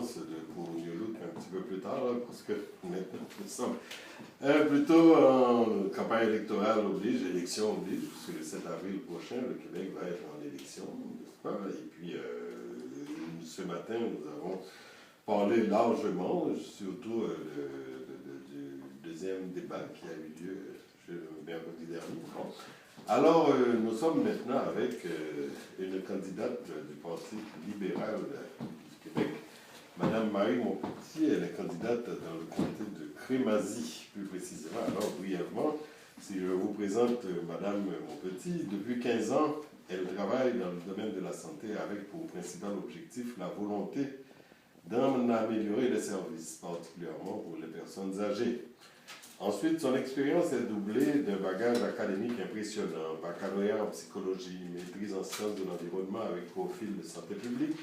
l'annonce pour New Look un petit peu plus tard, là, parce que maintenant, nous sommes plutôt en campagne électorale oblige, élection oblige, puisque le 7 avril prochain, le Québec va être en élection, n'est-ce pas? Et puis, ce matin, nous avons parlé largement, surtout du deuxième débat qui a eu lieu mercredi dernier. Bon. Alors, nous sommes maintenant avec une candidate du Parti libéral du Québec, Madame Marie Montpetit. Elle est candidate dans le comté de Crémazie, plus précisément. Alors, brièvement, si je vous présente Madame Montpetit, depuis 15 ans, elle travaille dans le domaine de la santé avec pour principal objectif la volonté d'en améliorer les services, particulièrement pour les personnes âgées. Ensuite, son expérience est doublée d'un bagage académique impressionnant, baccalauréat en psychologie, maîtrise en sciences de l'environnement avec profil de santé publique,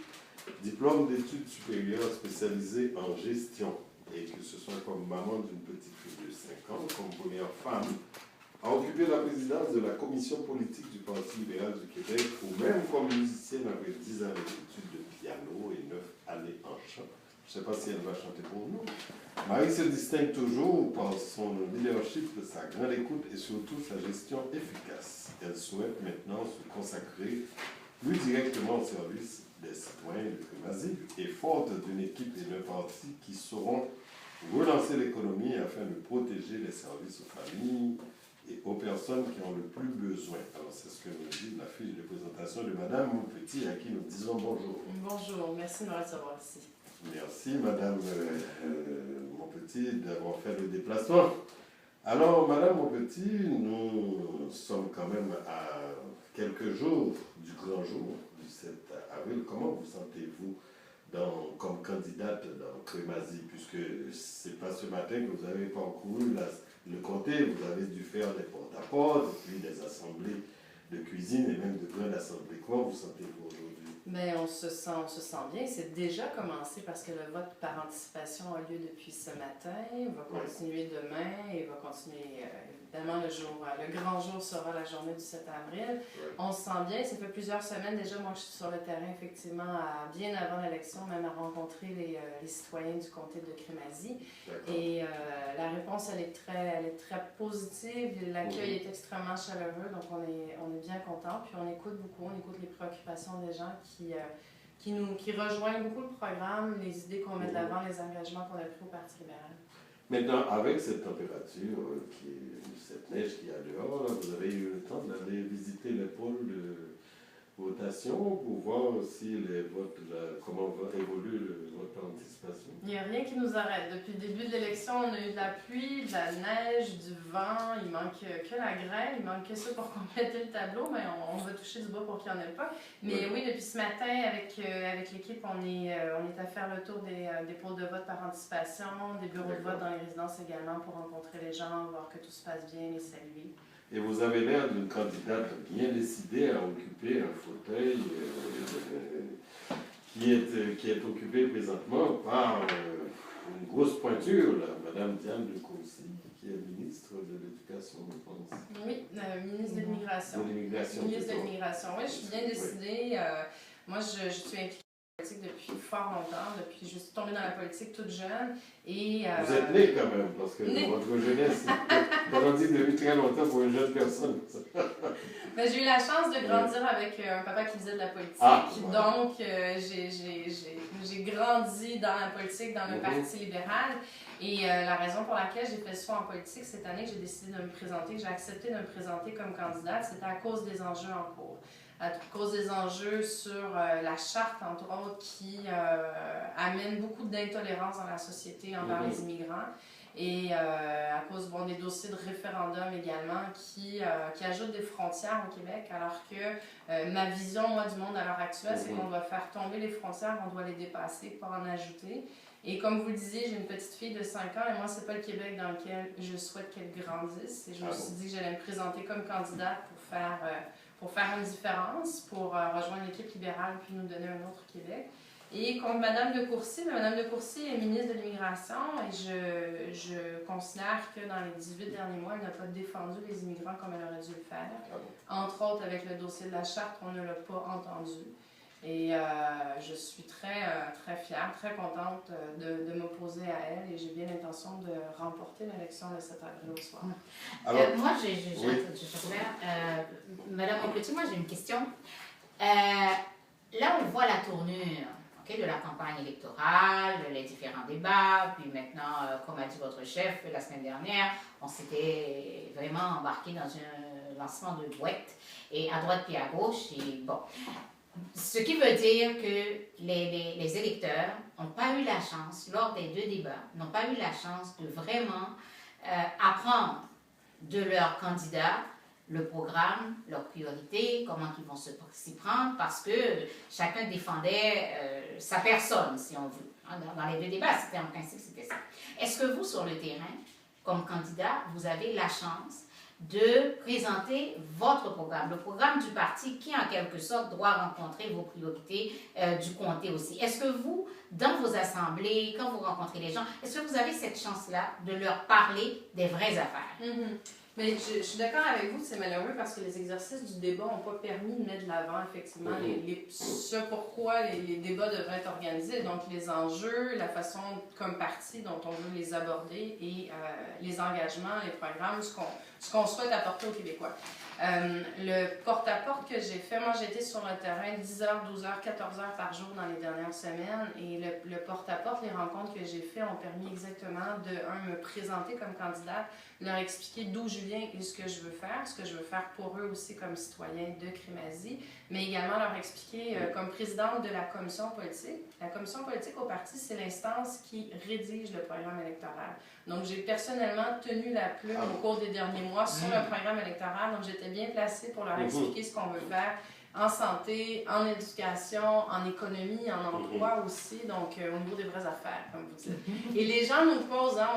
diplôme d'études supérieures spécialisé en gestion, et que ce soit comme maman d'une petite fille de 5 ans, comme première femme, a occupé la présidence de la commission politique du Parti libéral du Québec, ou même comme musicienne avec 10 années d'études de piano et 9 années en chant. Je ne sais pas si elle va chanter pour nous. Marie se distingue toujours par son leadership, sa grande écoute et surtout sa gestion efficace. Elle souhaite maintenant se consacrer plus directement au service des citoyens de Crémazie et forte d'une équipe et d'un parti qui sauront relancer l'économie afin de protéger les services aux familles et aux personnes qui ont le plus besoin. Alors, c'est ce que nous dit la fiche de présentation de Mme Montpetit, à qui nous disons bonjour. Bonjour, merci de me recevoir ici. Merci, Madame Montpetit, d'avoir fait le déplacement. Alors, Madame Montpetit, nous sommes quand même à quelques jours du grand jour du 7 avril. Comment vous sentez-vous comme candidate dans Crémazie, puisque ce n'est pas ce matin que vous avez parcouru le comté, vous avez dû faire des porte-à-porte, puis des assemblées de cuisine et même de grandes assemblées. Comment vous sentez-vous aujourd'hui? Bien, on se sent bien. C'est déjà commencé parce que le vote par anticipation a lieu depuis ce matin. Il va continuer demain et va continuer évidemment le grand jour sera la journée du 7 avril. On se sent bien. Ça fait plusieurs semaines déjà, moi, que je suis sur le terrain, effectivement, bien avant l'élection, même à rencontrer les citoyens du comté de Crémazie. Et la réponse, elle est très positive. L'accueil est extrêmement chaleureux, donc on est bien content. Puis on écoute beaucoup, on écoute les préoccupations des gens qui rejoignent beaucoup le programme, les idées qu'on met de l'avant, les engagements qu'on a pris au Parti libéral. Maintenant, avec cette température, cette neige qu'il y a dehors, là, vous avez eu le temps d'aller visiter les pôles de votation pour voir aussi les votes, comment va évoluer le vote par anticipation? Il n'y a rien qui nous arrête. Depuis le début de l'élection, on a eu de la pluie, de la neige, du vent. Il manque que la grêle, il manque que ça pour compléter le tableau, mais on va toucher du bois pour qu'il n'y en ait pas. Mais oui, depuis ce matin, avec l'équipe, on est à faire le tour des pôles de vote par anticipation, des bureaux de vote dans les résidences également pour rencontrer les gens, voir que tout se passe bien, les saluer. Et vous avez l'air d'une candidate bien décidée à occuper un fauteuil qui est occupé présentement par une grosse pointure, là, Mme Diane de Courcy, qui est ministre de l'Éducation, je pense. Oui, ministre de l'Immigration. Ministre de l'Immigration, oui, je suis bien décidée. Moi, je suis impliquée dans la politique depuis fort longtemps, je suis tombée dans la politique toute jeune. Et, vous êtes née quand même, parce que votre jeunesse, on dit depuis très longtemps pour une jeune personne. J'ai eu la chance de grandir avec un papa qui faisait de la politique, donc j'ai grandi dans la politique, dans le Parti libéral. Et la raison pour laquelle j'ai fait le choix en politique cette année, que j'ai décidé de me présenter, que j'ai accepté de me présenter comme candidate, c'était à cause des enjeux en cours. À cause des enjeux sur la charte, entre autres, qui amène beaucoup d'intolérance dans la société envers les immigrants. Et à cause des dossiers de référendum également qui ajoutent des frontières au Québec, alors que ma vision, moi, du monde à l'heure actuelle, c'est qu'on doit faire tomber les frontières, on doit les dépasser, pas en ajouter. Et comme vous le disiez, j'ai une petite fille de 5 ans et moi, c'est pas le Québec dans lequel je souhaite qu'elle grandisse. Et je me suis dit que j'allais me présenter comme candidate pour faire une différence, pour rejoindre l'équipe libérale puis nous donner un autre Québec. Et contre Mme de Courcy, Mme de Courcy est ministre de l'Immigration et je considère que dans les 18 derniers mois, elle n'a pas défendu les immigrants comme elle aurait dû le faire. Entre autres, avec le dossier de la charte, on ne l'a pas entendu. Et je suis très fière, très contente de m'opposer à elle et j'ai bien l'intention de remporter l'élection le 7 avril au soir. Alors, moi, Madame Aupetit, moi j'ai une question. Là, on voit la tournure de la campagne électorale, les différents débats, puis maintenant, comme a dit votre chef la semaine dernière, on s'était vraiment embarqué dans un lancement de boîte, et à droite puis à gauche, et bon. Ce qui veut dire que les électeurs n'ont pas eu la chance, lors des 2 débats, n'ont pas eu la chance de vraiment apprendre de leurs candidats le programme, leurs priorités, comment ils vont s'y prendre, parce que chacun défendait sa personne, si on veut. Dans les 2 débats, c'était en principe, c'était ça. Est-ce que vous, sur le terrain, comme candidat, vous avez la chance de présenter votre programme, le programme du parti qui, en quelque sorte, doit rencontrer vos priorités du comté aussi? Est-ce que vous, dans vos assemblées, quand vous rencontrez les gens, est-ce que vous avez cette chance-là de leur parler des vraies affaires? Mais je suis d'accord avec vous, c'est malheureux parce que les exercices du débat n'ont pas permis de mettre de l'avant, effectivement, ce pourquoi les débats devraient être organisés, donc les enjeux, la façon comme parti dont on veut les aborder et les engagements, les programmes, ce qu'on souhaite apporter aux Québécois. Le porte-à-porte que j'ai fait, moi j'ai été sur le terrain 10 heures, 12 heures, 14 heures par jour dans les dernières semaines et le porte-à-porte, les rencontres que j'ai fait ont permis exactement de, me présenter comme candidate, leur expliquer d'où je viens et ce que je veux faire pour eux aussi comme citoyens de Crémazie, mais également leur expliquer comme présidente de la commission politique. La commission politique au parti, c'est l'instance qui rédige le programme électoral. Donc, j'ai personnellement tenu la plume au cours des derniers mois sur le programme électoral. Donc, j'étais bien placée pour leur expliquer ce qu'on veut faire en santé, en éducation, en économie, en emploi aussi, donc au niveau des vraies affaires, comme vous dites. Et les gens nous posent, hein,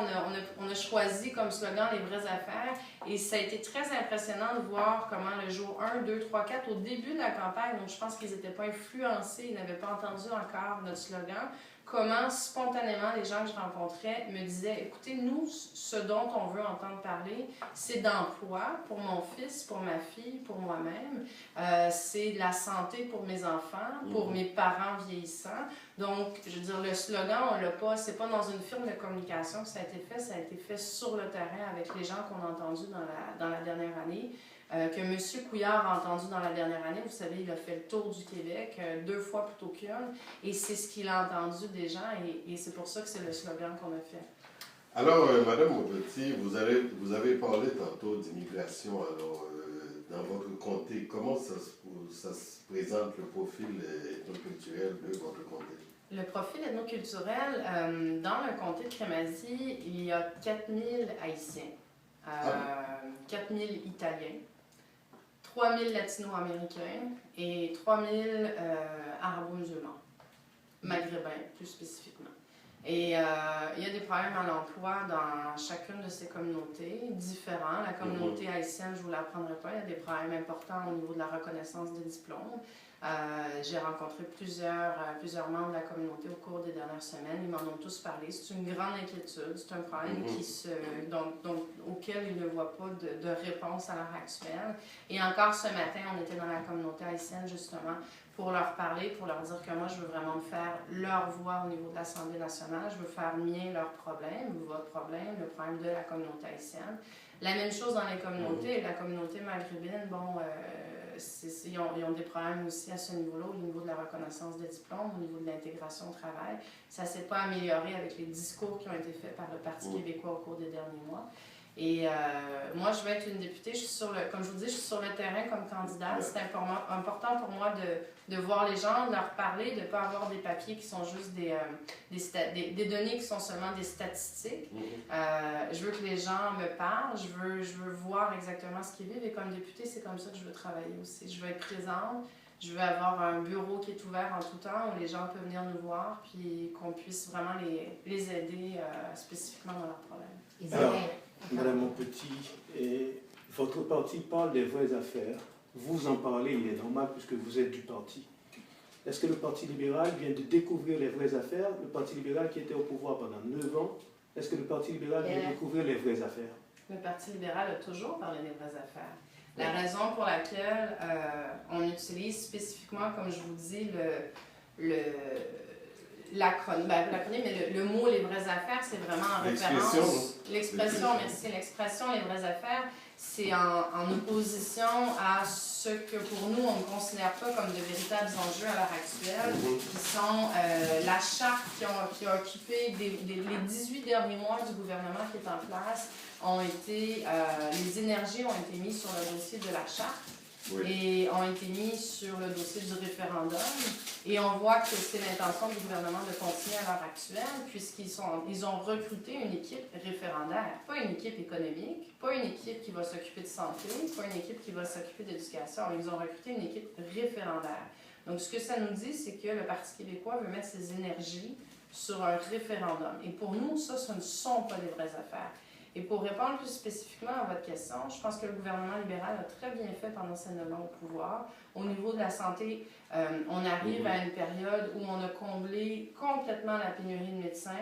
on a choisi comme slogan les vraies affaires, et ça a été très impressionnant de voir comment le jour 1, 2, 3, 4, au début de la campagne, donc je pense qu'ils n'étaient pas influencés, ils n'avaient pas entendu encore notre slogan, comment spontanément les gens que je rencontrais me disaient, écoutez, nous, ce dont on veut entendre parler, c'est d'emploi pour mon fils, pour ma fille, pour moi-même, c'est de la santé pour mes enfants, pour mes parents vieillissants. Donc, je veux dire, le slogan, on l'a pas, c'est pas dans une firme de communication que ça a été fait sur le terrain avec les gens qu'on a entendus dans la dernière année. Que M. Couillard a entendu dans la dernière année. Vous savez, il a fait le tour du Québec 2 fois plutôt qu'une, et c'est ce qu'il a entendu des gens, et c'est pour ça que c'est le slogan qu'on a fait. Alors, Madame Aupetit, vous avez parlé tantôt d'immigration. Alors, dans votre comté, comment ça se présente le profil ethnoculturel de votre comté? Le profil ethnoculturel, dans le comté de Crémazie, il y a 4000 Haïtiens, 4000 Italiens, 3000 latino-américains et 3000 arabo-musulmans, maghrébins plus spécifiquement. Et il y a des problèmes à l'emploi dans chacune de ces communautés différents. La communauté haïtienne, je ne vous l'apprendrai pas, il y a des problèmes importants au niveau de la reconnaissance des diplômes. J'ai rencontré plusieurs membres de la communauté au cours des dernières semaines. Ils m'en ont tous parlé. C'est une grande inquiétude. C'est un problème auquel ils ne voient pas de réponse à l'heure actuelle. Et encore ce matin, on était dans la communauté haïtienne justement pour leur parler, pour leur dire que moi, je veux vraiment me faire leur voix au niveau de l'Assemblée nationale. Je veux faire mien leur problème, votre problème, le problème de la communauté haïtienne. La même chose dans les communautés. La communauté maghrébine, ils ont des problèmes aussi à ce niveau-là, au niveau de la reconnaissance des diplômes, au niveau de l'intégration au travail. Ça ne s'est pas amélioré avec les discours qui ont été faits par le Parti québécois au cours des derniers mois. Et moi, je vais être une députée, comme je vous dis, je suis sur le terrain comme candidate. C'est important pour moi de voir les gens, de leur parler, de ne pas avoir des papiers qui sont juste des données qui sont seulement des statistiques. Je veux que les gens me parlent, je veux voir exactement ce qu'ils vivent. Et comme députée, c'est comme ça que je veux travailler aussi. Je veux être présente. Je veux avoir un bureau qui est ouvert en tout temps où les gens peuvent venir nous voir puis qu'on puisse vraiment les aider spécifiquement dans leurs problèmes. Alors, Madame Aupetit, votre parti parle des vraies affaires. Vous en parlez, il est normal puisque vous êtes du parti. Est-ce que le Parti libéral vient de découvrir les vraies affaires? Le Parti libéral qui était au pouvoir pendant 9 ans, est-ce que le Parti libéral vient de découvrir les vraies affaires? Le Parti libéral a toujours parlé des vraies affaires. La raison pour laquelle on utilise spécifiquement, comme je vous dis, l'acronyme, mais le mot les vraies affaires, c'est vraiment en référence. L'expression, merci. L'expression les vraies affaires, c'est en opposition à ce que pour nous, on ne considère pas comme de véritables enjeux à l'heure actuelle, qui sont la charte qui a occupé les 18 derniers mois du gouvernement qui est en place, les énergies ont été mises sur le dossier de la charte. Oui. Et ont été mis sur le dossier du référendum. Et on voit que c'est l'intention du gouvernement de continuer à l'heure actuelle, puisqu'ils ont recruté une équipe référendaire, pas une équipe économique, pas une équipe qui va s'occuper de santé, pas une équipe qui va s'occuper d'éducation. Ils ont recruté une équipe référendaire. Donc, ce que ça nous dit, c'est que le Parti québécois veut mettre ses énergies sur un référendum. Et pour nous, ça, ce ne sont pas les vraies affaires. Et pour répondre plus spécifiquement à votre question, je pense que le gouvernement libéral a très bien fait pendant ses 9 ans au pouvoir. Au niveau de la santé, on arrive à une période où on a comblé complètement la pénurie de médecins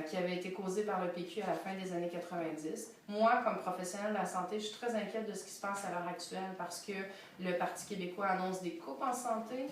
qui avait été causée par le PQ à la fin des années 90. Moi, comme professionnelle de la santé, je suis très inquiète de ce qui se passe à l'heure actuelle parce que le Parti québécois annonce des coupes en santé,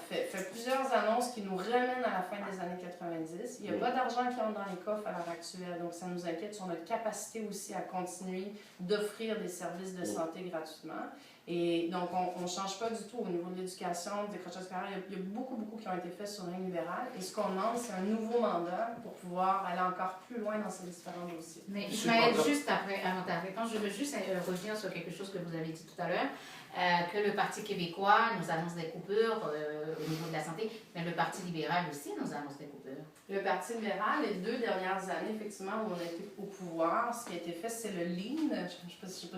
fait plusieurs annonces qui nous ramènent à la fin des années 90. Il n'y a pas d'argent qui entre dans les coffres à l'heure actuelle, donc ça nous inquiète sur notre capacité aussi à continuer d'offrir des services de santé gratuitement. Et donc, on ne change pas du tout au niveau de l'éducation, des décrochage scolaire. Il y a beaucoup qui ont été faits sur la ligne libérale. Et ce qu'on demande, c'est un nouveau mandat pour pouvoir aller encore plus loin dans ces différents dossiers. Mais Ismaël, juste après, avant ta réponse, je veux juste revenir sur quelque chose que vous avez dit tout à l'heure. Que le Parti québécois nous annonce des coupures au niveau de la santé, mais le Parti libéral aussi nous annonce des coupures. Le Parti libéral, les 2 dernières années, effectivement, où on a été au pouvoir, ce qui a été fait, c'est le Lean.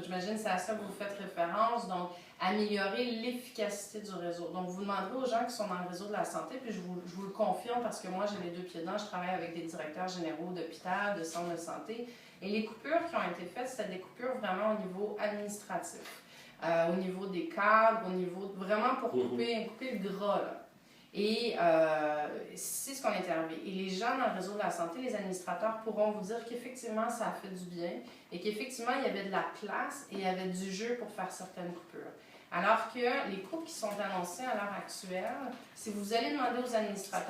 J'imagine que c'est à ça que vous faites référence, donc améliorer l'efficacité du réseau. Donc, vous demanderez aux gens qui sont dans le réseau de la santé, puis je vous le confirme parce que moi, j'ai les 2 pieds dedans, je travaille avec des directeurs généraux d'hôpital, de centres de santé, et les coupures qui ont été faites, c'était des coupures vraiment au niveau administratif. Au niveau des cadres, vraiment pour couper le gras, là. Et c'est ce qu'on est arrivé. Et les gens dans le réseau de la santé, les administrateurs pourront vous dire qu'effectivement, ça a fait du bien et qu'effectivement, il y avait de la place et il y avait du jeu pour faire certaines coupures. Alors que les coupes qui sont annoncées à l'heure actuelle, si vous allez demander aux administrateurs